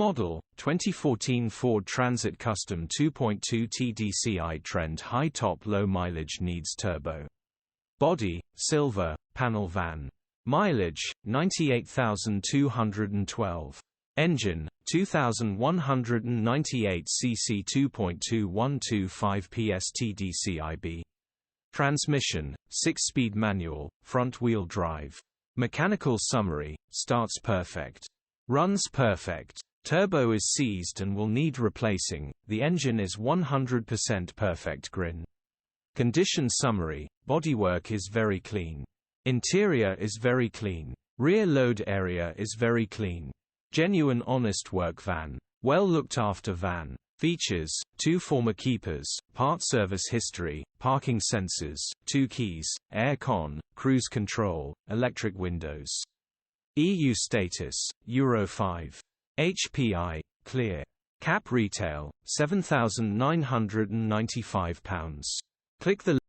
model, 2014 Ford Transit Custom 2.2 TDCi Trend High Top Low Mileage Needs Turbo. Body, silver, panel van. Mileage, 98,212. Engine, 2,198 cc 2.2 125ps TDCi-B. Transmission, 6-speed manual, front-wheel drive. Mechanical summary, starts perfect. Runs perfect. Turbo is seized and will need replacing. The engine is 100% perfect grin. Condition summary, bodywork is very clean. Interior is very clean. Rear load area is very clean. Genuine honest work van. Well looked after van. Features, 2 former keepers, part service history, parking sensors, 2 keys, air con, cruise control, electric windows. EU status, Euro 5. HPI, clear. Cap retail, £7,995. Click the